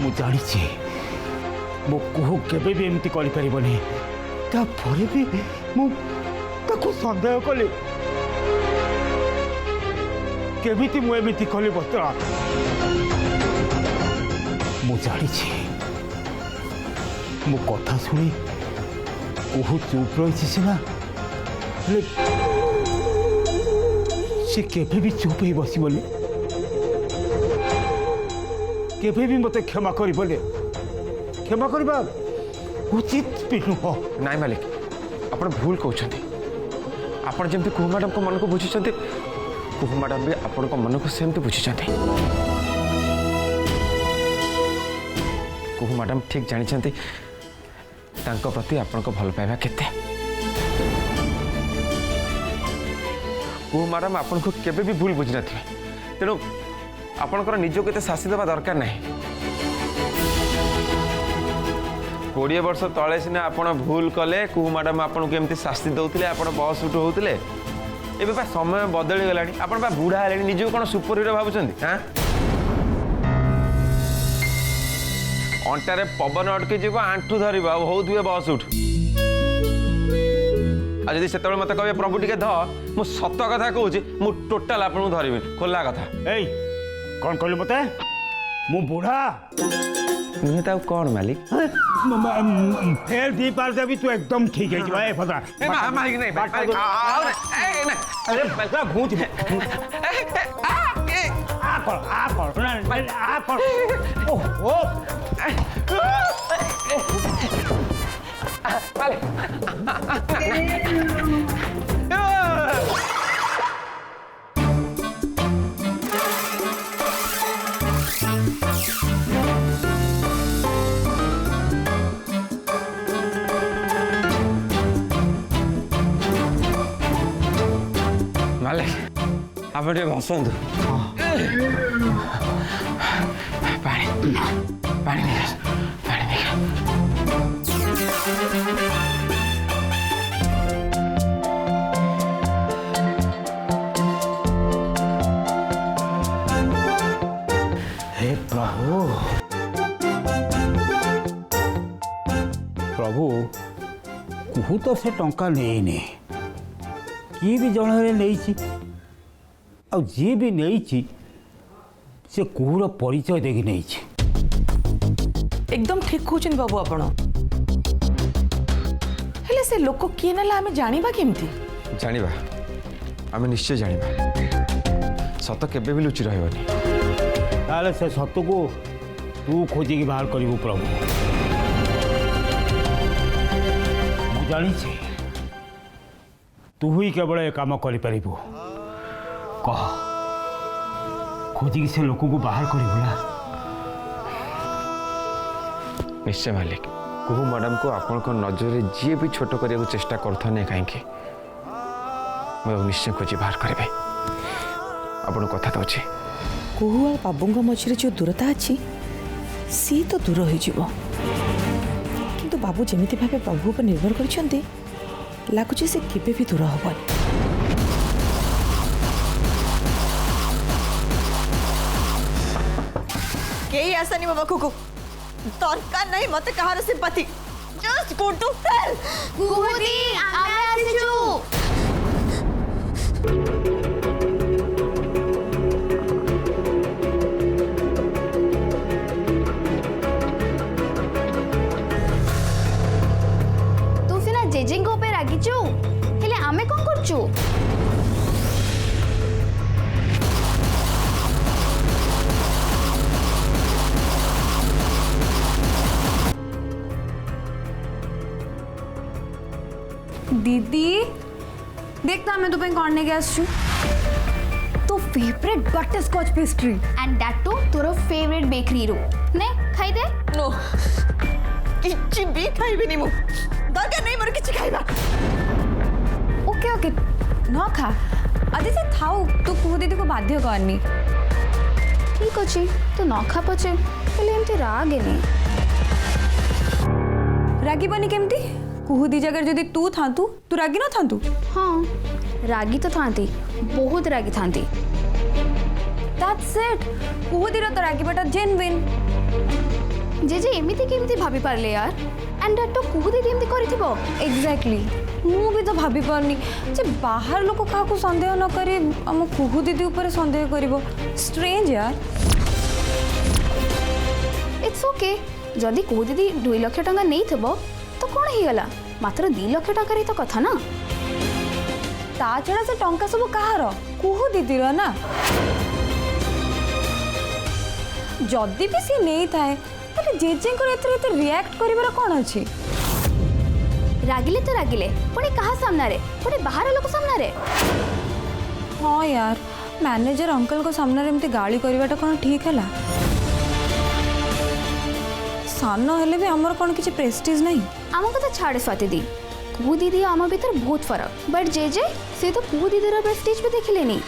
मु जानी मो कुहू केबे भी एमती करि परिबनी तापर भी मु ताको संदेह कली केमिति मु एमती कली बतरा मु जानी मो कथा शुणी कुहू चुप रही सीना से केबे भी चुप ही बसबनी केबे भी मते क्षमा करी बोले क्षमा करबा उचित भी नुह नाई मालिक आप भूल कहते आप जमी कुहू मैडम को मन को बुझी कुहू मैडम भी आपण मन को सेमती बुझी कुहू मैडम ठीक जानी प्रति आपण को भल पाइबा केते कुहू मैडम आपन को केबे भी भूल बुझी नथिबे तेणु आपणकर निजको एते शास्ति देवा दरकार नहीं 20 वर्ष तले सिना आपण भूल कले कुहू मैडम आपन को एमती शास्ति दउथिले आपण बस उठ होउथिले एबे बा समय बदली गलानी आपण बा बूढ़ा हेलेनी निजको कोन सुपर हीरो भाबुचंदी हां अंटारे पवन अटके जीव आंठू धरवा होउथिबे बस उठ आज यदि सेतबे मते कहबे प्रभु टिके ध मु सत कथा कहूची मु टोटल आपन धरबे खोला कथा एई कौन कहलु मते मु बूढ़ा नुहे ता कौन मालिक फेर दी पार देबी तू एकदम ठीक है भाई फदरा ए मालिक नहीं अरे बसा घूंच आ कर ओ मालिक आप बसंतु पानी पानी पानी हे प्रभु प्रभु कुहू तो से टंका नहीं किए भी जड़े नहीं जी भी नहीं से कुहूर परिचय देखी नहीं एकदम ठीक कहते बाबू आपण हेले से लोक किए ना आम जाना केमती जानिबा आम निश्चय जानिबा सत केबे भी लुचि रहबनी ताले से सत को तू खोजिकी बाहर करू प्रभु मु जानी तू ही केवल ए काम कर कह खोजिकी से लोक को बाहर करू ना निश्चय मालिक कुहू मैडम को आपण को नजर जी भी छोट करने को चेष्टा करता कहीं निश्चय खोजी बाहर करेंगे आपण कथा दौची कुहू और बाबू मझे जो दूरता अच्छी सी तो दूर हो बाबू जमी भाव प्रभु पर निर्भर कर लगुच से केबे भी दूर हेनी कई आसानी बाबा कुकु दरकार नहीं मत कहार sympathy just go to hell कुहुदी आमे आसीचु तू सिना जेजेंग पे रागिचु हेले आमे कोन करचु दीदी देख तो हमें तुम्हें कौन लेके आसचु तो favourite butterscotch pastry and that too तोर फेवरेट बेकरी रो ने खाई दे नो किछि भी खाइबे नि मु दरकार नहीं मोर किछि खाइबा ओके ओके न खा आदि से थाउ तू कुहू दीदी को बाध्य करनी ठीक अछि तो न खा पचे हेले एमती रागेनी रागीबनी केमती कुहू दी जगह जदि तू थांतु तू रागी न थांतु हाँ रागी तो थांती बहुत रागी थांती दैट्स इट कुहू दी तो रागी बेटा जेन्युइन जेजे एमिति केमिति भाभी पारले यार एंड दैट तो कुहू दीदी एमिति करिथिबो एग्जैक्टली मु भी तो भाभी पारनी जे बाहर लोक काकू संदेह न करी हम कुहू दीदी ऊपर संदेह करिवो स्ट्रेंज यार। इट्स ओके जदि कुहू दीदी 2 लाख टंका नहीं थबो तो कोन ही गला मात्र 2 लाख टंका रे तो कथा ना ता छड़ा से टंका सब कहार कुहू दीदीर ना जदि भी सी नहीं थाए ताले जेजे को एते रिएक्ट करिवार कोन अछि रागिले तो रागिले पुणी कहा सामना रे पुणी बाहर लोक सामना रे हाँ यार मैनेजर अंकल को सामने एमती गाली करवाटा कौन ठीक है सान हेले भी आमर कौन किसी प्रेस्टीज नहीं आम कथा छाड़े स्वाति दी कुहू दीदी आम भीतर बहुत फरक बट जेजे से तो कुहू दीदी प्रेस्टीज भी देखिले नहीं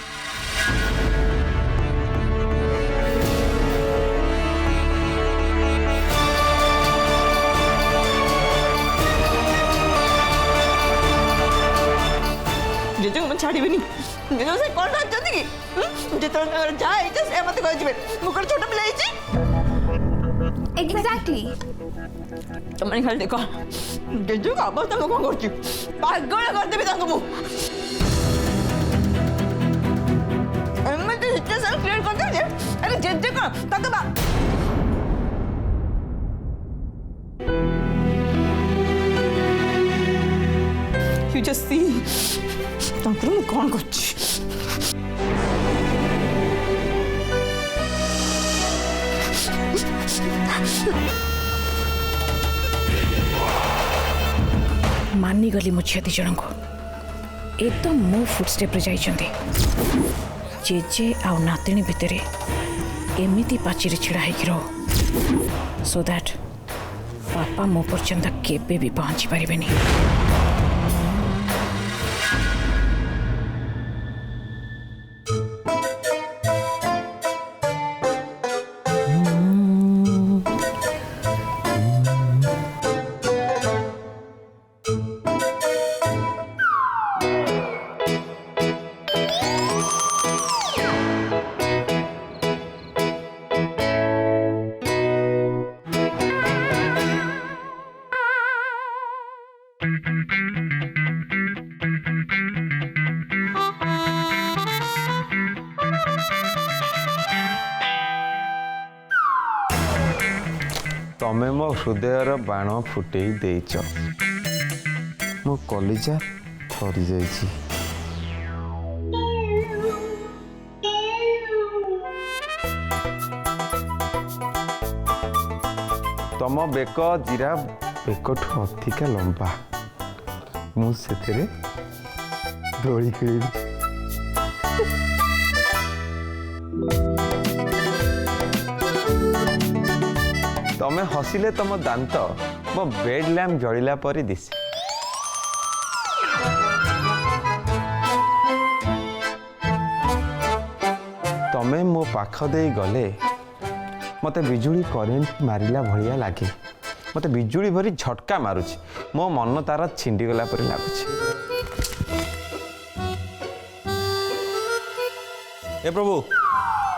जेजे मैं छाड़ीबेनी जेजे से कौन बात करती की जेतन अगर जाए से मत कह जिबे मुकर छोटा पिला एग्जैक्टली तुमने खाली देखो जेजे का अवस्था मैं कौन करची पागल कर देबी तांको मु मैं तो सिचुएशन क्लियर कर दे अरे जेजे का ताके बा You just see तांको मैं कौन करची मानी गली मु झिया दी जन को एकदम मो फुटस्टेप रे जाइछन्ते जेजे आ नातिनी भितरे एमिति पाचिरे छिड़ा हेकि रहो सो दैट पापा मो पर्यंत केबे भी पहुंची पारिबेनी। तमें मो हृदयर बाण फुटे देच मो कलिजा थरी जाइछि तम बेक जीरा बेकठू अधिका लंबा मुझे दोली खेल तमें हसिले तम दांत मो बेड लैम्प जलिला परी दिस तमें मो पाख दे गले मते बिजुली करेंट मारिला भलिया लागे मते बिजुली भरी झटका मारुछि मो मन तार छिंडी गला परी लागुछि। ए प्रभु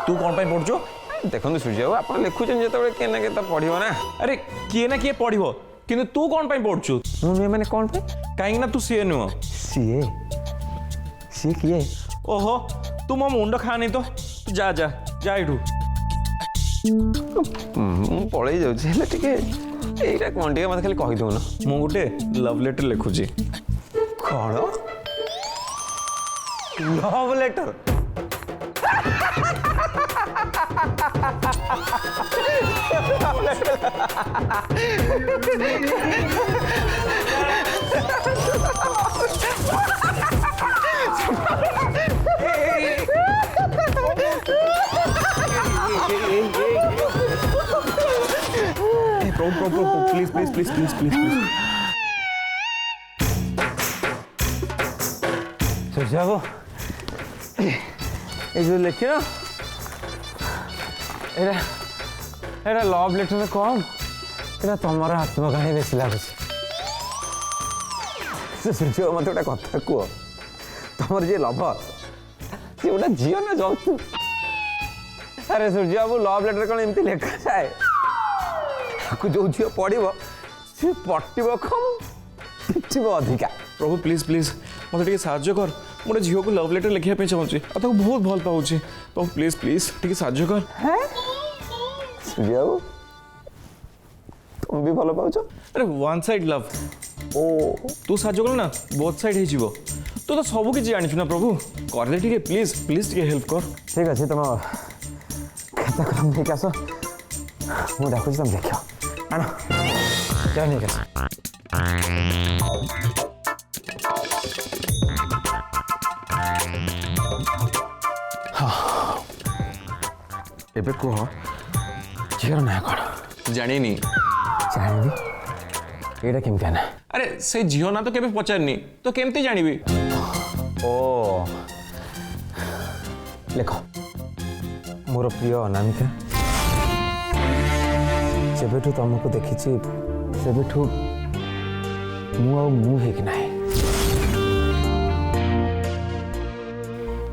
तू कौन पाई पढ़ुଛୁ देखो सूर्य बाबू आप लिखुन जो किए ना किए पढ़ो ना अरे किए ना किए पढ़ो किंतु तू कौन पाई पढ़ुଛୁ नुहे मैंने कौन पे कहीं ना तू सीए नुह सीए सीए किए ओहो तू मो मुंड खानी तो तू जा जा जा इठू पलि जाइए कौन टे मत खाली कहीदौन मु गोटे लव लेटर लिखुची कौन love letter please please please please please please Surya बाबू ये जो लिखी ना एरा लव लेटर कम एरा तुम आत्मकाही बेस लगुच सूर्य मत गोटे कथा कह तुम जी लवर सी गोटे झील ना जौतु अरे सूर्य बाबू लव लेटर कौन एमती लिखा जाए ताकू जो झील पड़ो सी पटिब कम पिटिब अधिका। प्रभु प्लीज प्लीज मत साहाଯ୍य कर मोटे झील को लव लेटर लिखा चाहूँगी और बहुत भल पाऊँ प्रभु प्लीज प्लीज टे साहाଯ୍य कर। सूर्या तुम भी भल पाउछ? अरे वन साइड लव ओ तू साहाଯ୍य कल ना बोथ साइड हो तू तो सब किसी जानी ना प्रभु कर टे प्लीज प्लीज टे हेल्प कर। ठीक अच्छे तुम खाता कम नहीं आस मुझे डाकुची तुम देख आण जा नहीं आस। हाँ एबे कह झीर ना कौन? जानी जानी एटा केमती ना? अरे से झील ना तो केबे पचारनी तो केमती जानिबी? ओ लेख मोर प्रिय अनामिका जेबेठू तुमको देखी सेबेठू मु हेक ना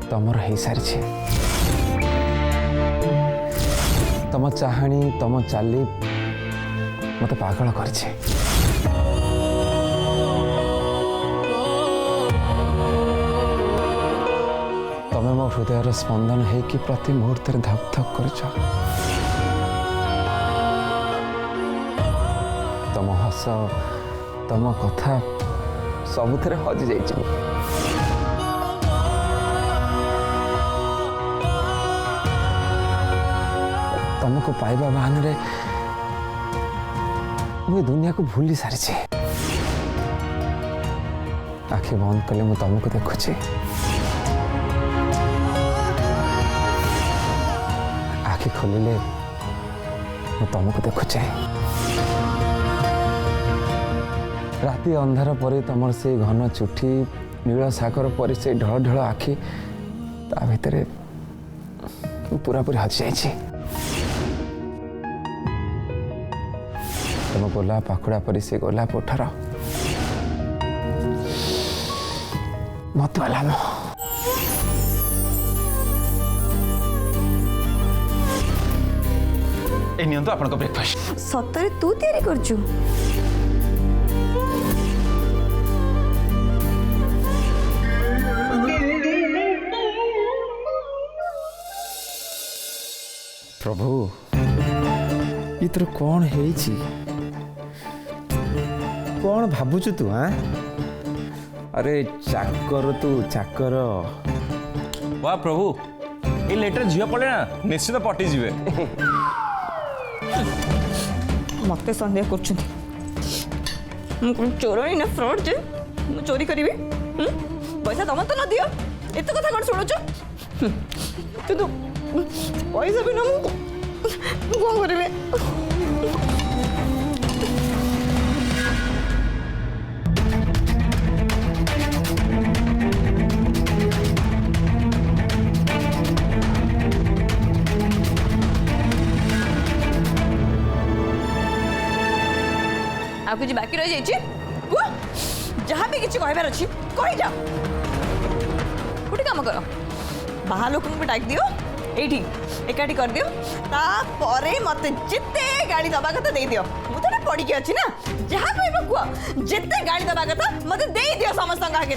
तमर हो सारी तम चाहाणी तम चाली मत पागल कर। तमें मो हृदय स्पंदन है कि प्रति मुहूर्त धक धक कर तम हस तम कथा सबुथ हजि जाइए। तुमको पाइबा बहाने मुझे दुनिया को भूली सारी आखि बंद कले मु तुमको देखुची आखि खोलिले मु तुमको देखुचे राति अंधार पर तुम से घन चुठी नील सागर पर से ढल ढल आखि ता भितर पूरा पूरी हजि जाइए। तुम गोलाप पाखुड़ा पर से गोलाप उठर मत वाला तो आपन ब्रेकफास्ट सतरे तू तैयारी करछु? प्रभु ये तोर कौन है कौन भावुचु तू? हाँ अरे चाकर तू चाकर। वाह प्रभु ये लेटर झील पड़े ना निश्चित पटी जीवे। मत सन्देह कर चोरणी ना फ्रॉड जे मु चोरी करी पैसा तुम तो न दियो एत कथा कौन शुणुच किंतु पैसा भी ना कौन करेंगे? आ कुछ बाकी रही जाइए जहाँ भी किसी कहबार अच्छी कही जाओ गोटे कम कर बाहर लोक डाक दियो ये एकाठी कर दियो तापरे मत जिते गाड़ी दबा कथा दे दियो मुझे पड़ी के अच्छी ना जहाँ कह कह जिते गाड़ी दबा कथा मत दे दियो समस्त आगे।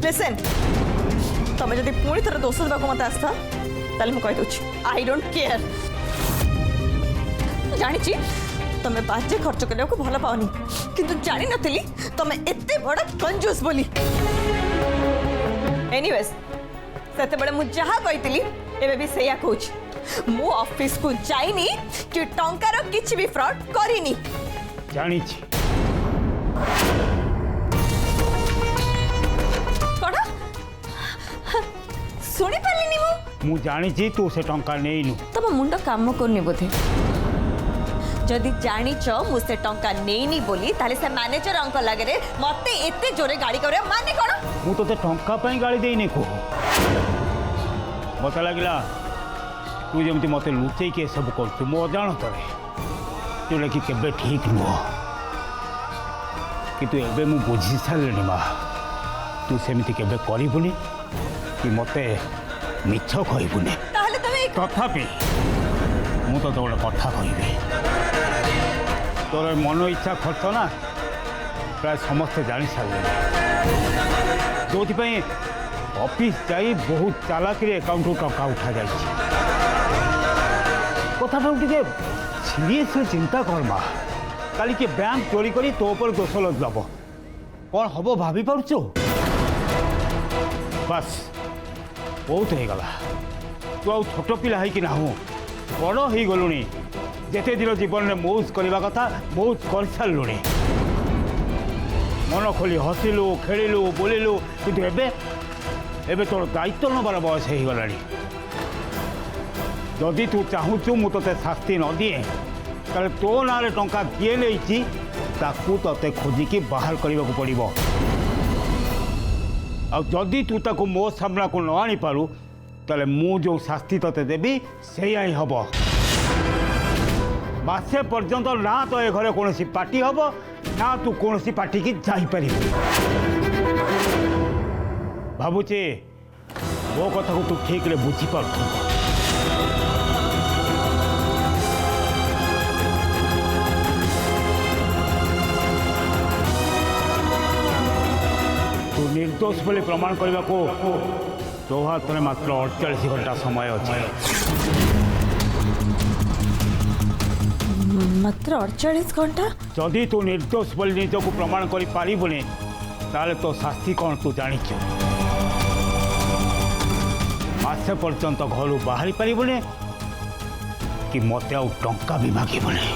लिसन तुम जब पुणी थोड़ा दोष देवा मत आसता ताले मुझे कहीदे आई डोंट केयर जानी तुम्हें बाजे खर्च करने को भल पाओनी किंतु जानी नथिली तुम्हें एते बड़ा कंजूस बोली। एनीवेज सेते बड़े मु जहा कहितली एबे भी सेया कहूछ मु ऑफिस को जाइनी कि टंकार किछि भी फ्रॉड करिनी। जानी छी कोडा सुनी पालिनी मु जानी छी तू से टंका नेइनु तब मुंड काम करनी बोधे जदि जानिच मुझे टंका नहीं बोली ताले से मैनेजर अंकल लगे मत एते जोरे गाड़ी कर माने कौन मु तो टंका पाई गाड़ी देने को मत लगिला तू जमती मत लुचई के सब कर मो अजाण तले जोटा कि केबे ठीक नुह कि एबे मु बुझी सारे माँ तू सेमती केबे करिबुनी कि मते मिछ कहबुनी ताहले तमे तथापि मु तो गोटे कथा कहि तोर मन इच्छा खर्च ना प्राय समस्ते जानी सारे जो ऑफिस जाई बहुत चालाकी अकाउंट टका उठा जा कथा टे सीरीयस चिंता करमा काली के बैंक चोरी करी तो ऊपर दोष लदब कौन हम भाभी पार्छु बस बहुत हो गला तू आ छोट पिला है कि ना बड़ हो गलुणी जेते दिन जीवन में मौज करने कथा मौज कर सारूँ मन खोली हसिलु खेलु बोलिलु कि एबे तोर दायित्व नबार बयस हो गला जदि तू चाहूचु मु ते शास्ति न दिए ताले तो ना टंका किए नहीं ते खोजिकी बाहर करने को पड़ो आदि तू ताको मो सामना को न आनी पारू ताले मु जो शास्ति ते देवी से ही हम मासे पर्यंत ना तो ए घरे कौन पार्टी हम ना तू कौन पार्टी की जापर भावुचे मो कथा को तू ठीक रे बुझीपार तू निर्दोष बोले प्रमाण करने को तो हाथ में मात्र 48 घंटा समय अच्छे मात्र 48 घंटा जदि तू निर्दोष बोली निजक प्रमाण कर पारिबुनी ताले तो शास्ति कौन तू जानिच मासे पर्यंत घर बाहरी पारिबुनी कि मत आउ टंका भी मागिबुनी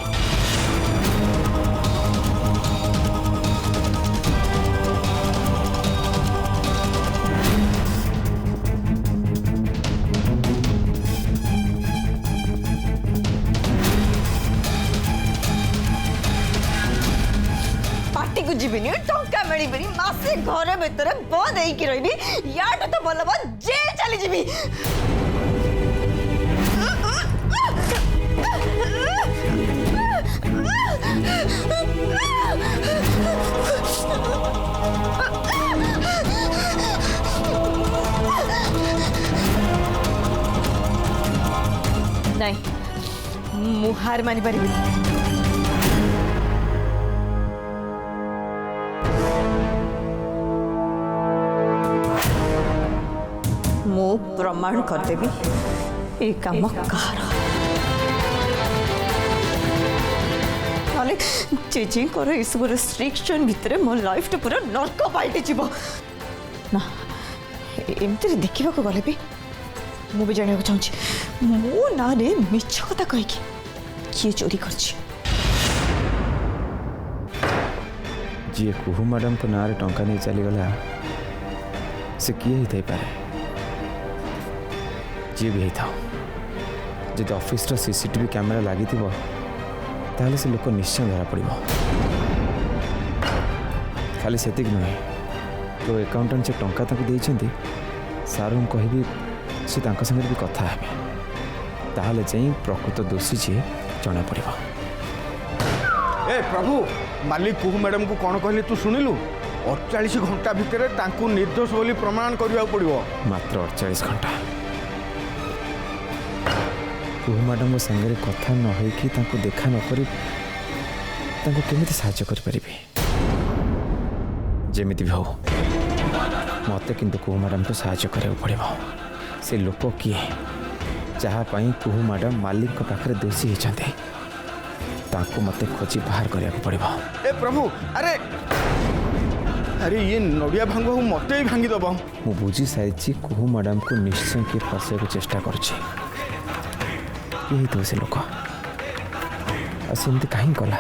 जीविनी टंका मिलबनी मासे घर भीतर बंद होकर रही या तो भल जेल चली जीवी नहीं मुहार मानि पारि मु प्रमाण करदेवी ये काम कहार जेजे ये सब रेस्ट्रिक्शन भितर मो लाइफ टा पूरा नर्क पलटि जीव ना एमती देखा गले भी मु भी जाना चाहूँ मो ना रे मिछ कथा कहीकि किए चोरी कर जी कुहू मैडम को ना टंका नहीं चलीगला से किए ही पारे जी भी था जब ऑफिस रो सीसीटीवी कैमेरा लगी ताहले से लोक निश्चय धरा पड़ो खाली से नुहे तो अकाउंटेंट से टंका देते सार कहबी से संगे भी कथा है ताहले जाई प्रकृत दोषी जी जना पड़ो ए प्रभु मालिक कुहू मैडम को कौन कहले तू शुणिलु 48 घंटा भितर तांकु निर्दोष बोली प्रमाण करने पड़ो मात्र 48 घंटा कुहू मैडम संगे कथा न होइकी तांको देखा न करी तांको केमिति सहायता करि परिबे जेमिति भी हो मते किंतु कुहू मैडम को सहायता करे पड़ो से लोक किए जहाँ कुहू मैडम मालिक को पाखरे दोषी होते तांको मते खोजी बाहर करिया पड़ो ए प्रभु अरे अरे ये नड़िया भांग मते ही भांगी दब मु बुझी सारी कुहू मैडम को निश्चय किए फसे को चेष्टा करुछि यही तो से लोक आमती कहीं कला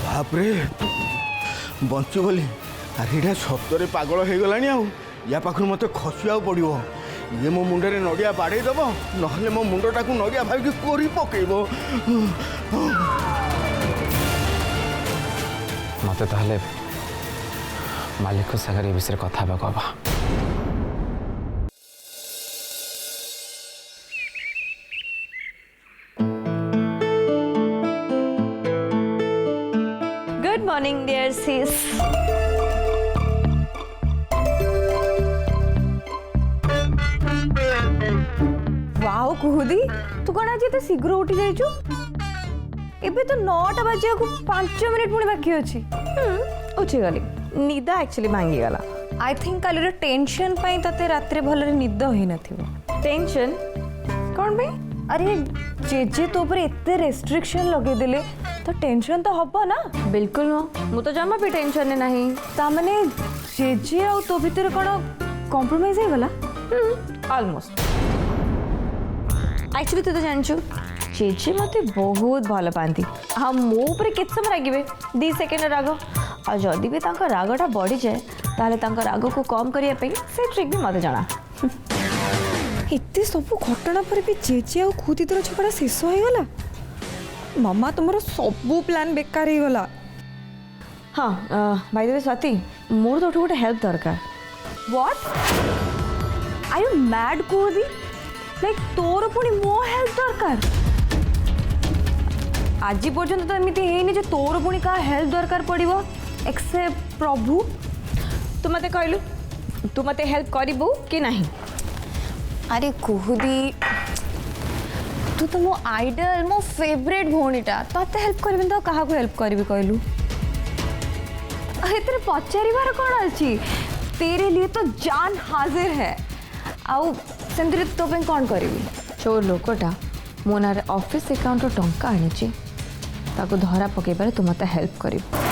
बापरे बंचु बोली अरे इटा सतरे पागल हो गलानी आ या पाखु मत खसिया पड़ो ये मो मुंडे नड़िया बाड़े दब ना मो मुंडटा को नड़िया भाई कोरी पकेब मत ताहले मालिक सागर ये विषय कथा हवा morning, dear sis. वाओ कुहुदी तू कौन आज एते शीघ्र उठी जाइछु एबे तो 9टा बजे को 5 मिनिट पुणी बाकी अछि उठी गली निद एक्चुअली भांगी गला आई थिंक कालीर टेंशन पई तते रात्रे भलरे निद होई नथिबो टेंशन कौन भाई? अरे जेजे तो ऊपर एते रेस्ट्रिक्शन लगे देले तो टेंशन तो हबो ना बिल्कुल नो मु तो जमा भी टेंशन ने नहीं ता माने जेजे आ तो भीतर कोन कॉम्प्रोमाइज हे गला ऑलमोस्ट एक्चुअली तू तो जानछु चेचे मते बहुत भल पाती हाँ मो ऊपर केते समय रागिबे 2 सेकेंड राग आ जदि भी तांका रागटा बढ़ी जाए ताले तांका राग को कम करिया पे से ट्रिक भी मते जाना एते सब घटना पर भी जेजे आ खुदी तोर झगड़ा शेष हो गला मामा तुमरो सब प्लान बेकार हो गला हाँ बाय द वे स्वाति मोर तो गोटे हेल्प दरकार व्हाट आर यू मैड कुदी लाइक तोर पुणी मो हेल्प दरकार आज पर्यंत तो एमती है जे तोर पुणी का हेल्प दरकार पड़िबो एक्सेप्ट प्रभु तू मते कहलु तू मते हेल्प करिबू कि नहीं? अरे कुहुदी तू तो मो आइडल मो फेवरेट भौणीटा तते हेल्प करबिन तो काहा को हेल्प करबी कहलु एतरे पचारिबार कोन अछि तेरे लिए तो जान हाजिर है आउ सेमतिर तो पे कोन करबी जो लोकटा मो नारे ऑफिस अकाउंट टंका आनिची ताको धरा पकेबार तू मते हेल्प करिबू